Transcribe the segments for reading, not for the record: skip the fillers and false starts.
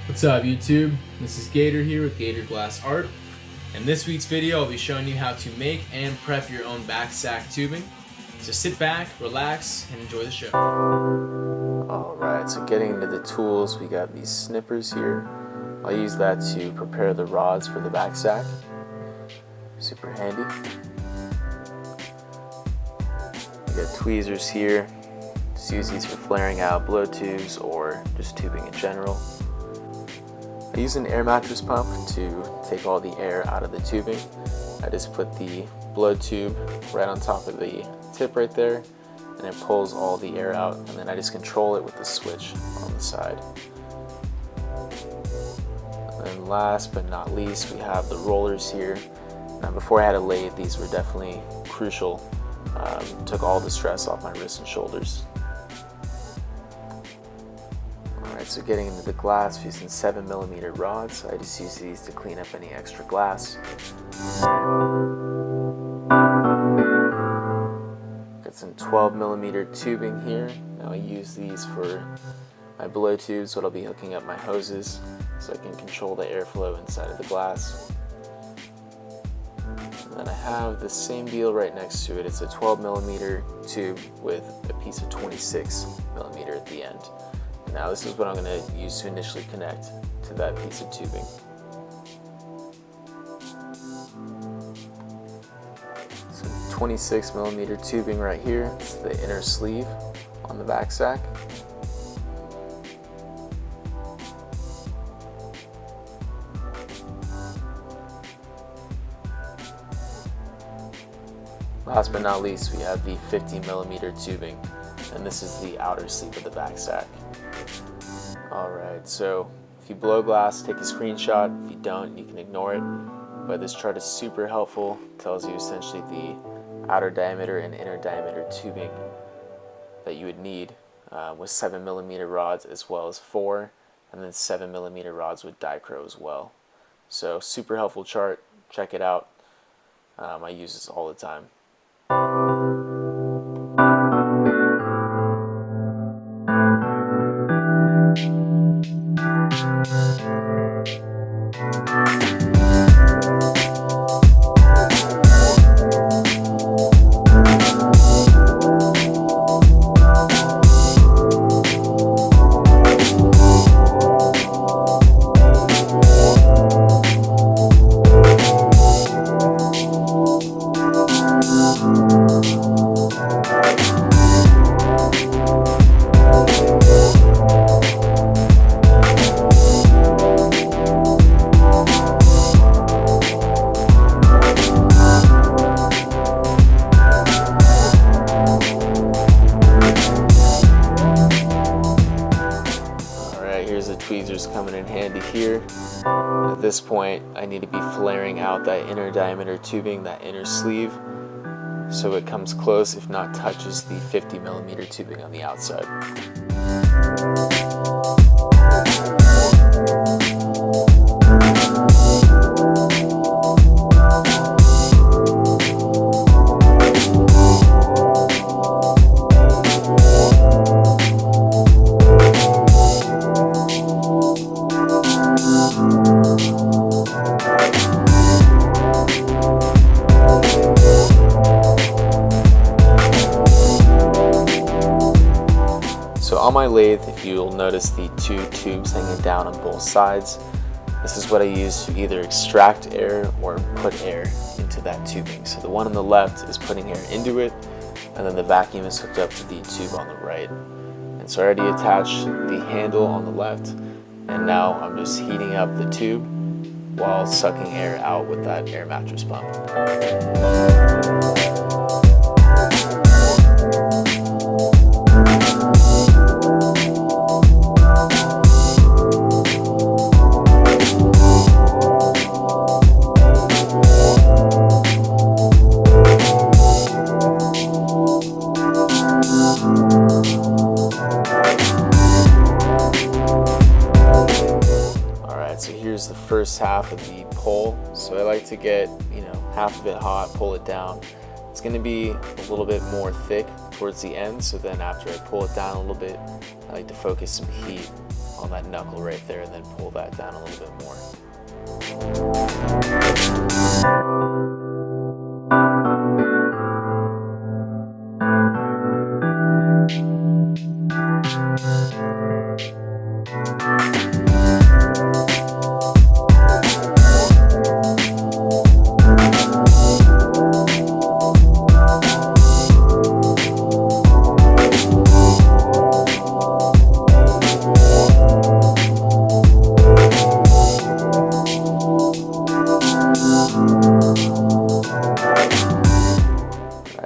What's up YouTube? This is Gator here with Gator Glass Art. In this week's video I'll be showing you how to make and prep your own back sack tubing. So sit back, relax, and enjoy the show. Alright, so getting into the tools, we got these snippers here. I'll use that to prepare the rods for the back sack. Super handy. We got tweezers here. Just use these for flaring out blow tubes or just tubing in general. I use an air mattress pump to take all the air out of the tubing. I just put the blow tube right on top of the tip right there, and it pulls all the air out, and then I just control it with the switch on the side. And then last but not least, we have the rollers here. Now before I had a lathe, these were definitely crucial. Took all the stress off my wrists and shoulders. Alright, so getting into the glass, using 7mm rods. I just use these to clean up any extra glass. Got some 12mm tubing here. Now I use these for my blow tubes, what I'll be hooking up my hoses so I can control the airflow inside of the glass. And then I have the same deal right next to it. It's a 12mm tube with a piece of 26mm at the end. And now this is what I'm going to use to initially connect to that piece of tubing. So 26mm tubing right here. It's the inner sleeve on the back sack. Last but not least, we have the 50mm tubing, and this is the outer sleeve of the back sack. Alright, so if you blow glass, take a screenshot. If you don't, you can ignore it. But this chart is super helpful. It tells you essentially the outer diameter and inner diameter tubing that you would need with 7mm rods, as well as 4, and then 7mm rods with dichro as well. So super helpful chart. Check it out. I use this all the time. Tweezers coming in handy here. At this point, I need to be flaring out that inner diameter tubing, that inner sleeve, so it comes close, if not touches, the 50mm tubing on the outside. On my lathe, if you'll notice the two tubes hanging down on both sides, this is what I use to either extract air or put air into that tubing. So the one on the left is putting air into it, and then the vacuum is hooked up to the tube on the right. And so I already attached the handle on the left, and now I'm just heating up the tube while sucking air out with that air mattress pump. The first half of the pole, so I like to get half of it hot, pull it down. It's going to be a little bit more thick towards the end, so then after I pull it down a little bit, I like to focus some heat on that knuckle right there and then pull that down a little bit more.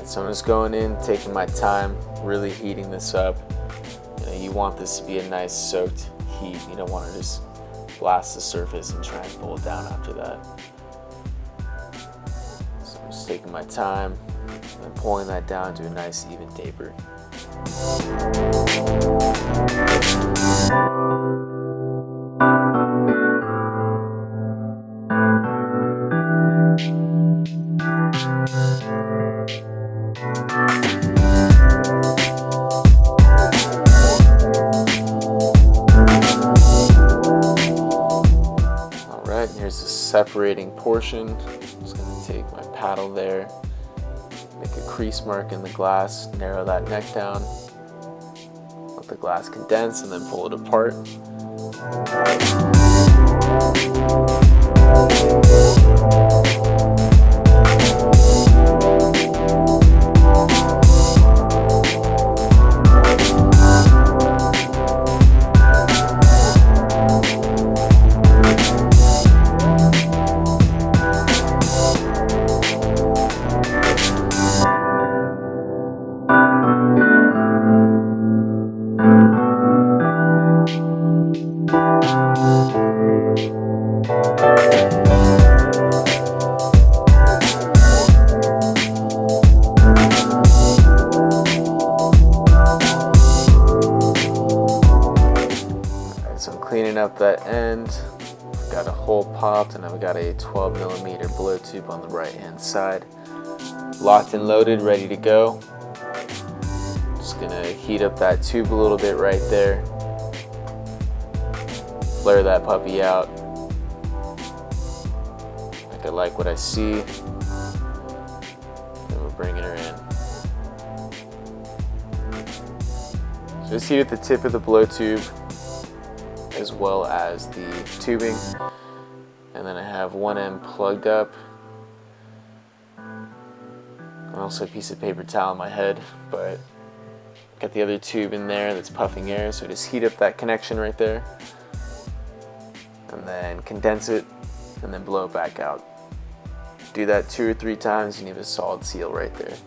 So I'm just going in, taking my time, really heating this up. You want this to be a nice soaked heat. You don't want to just blast the surface and try and pull it down after that. So I'm just taking my time and pulling that down to a nice even taper. Here's the separating portion. I'm just going to take my paddle there, make a crease mark in the glass, narrow that neck down, let the glass condense, and then pull it apart. Cleaning up that end, got a hole popped, and I've got a 12mm blow tube on the right hand side. Locked and loaded, ready to go. Just gonna heat up that tube a little bit right there. Flare that puppy out. I like what I see. Then we're bringing her in. So just heat at the tip of the blow tube, as well as the tubing, and then I have one end plugged up, and also a piece of paper towel on my head, but got the other tube in there that's puffing air, so just heat up that connection right there, and then condense it, and then blow it back out. Do that 2 or 3 times, and you have a solid seal right there.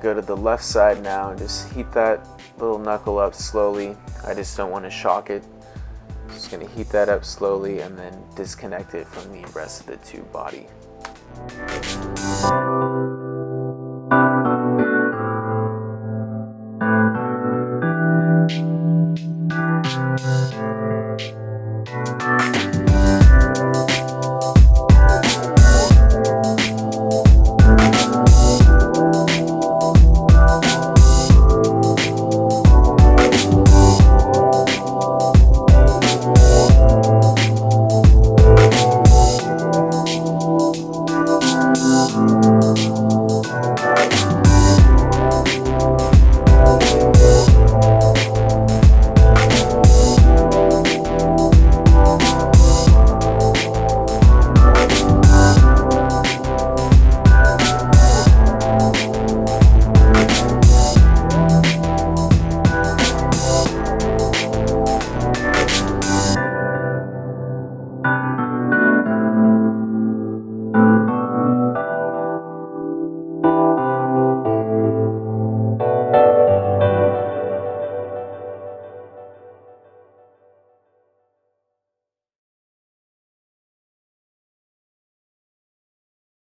Go to the left side now and just heat that little knuckle up slowly. I just don't want to shock it. Just going to heat that up slowly and then disconnect it from the rest of the tube body.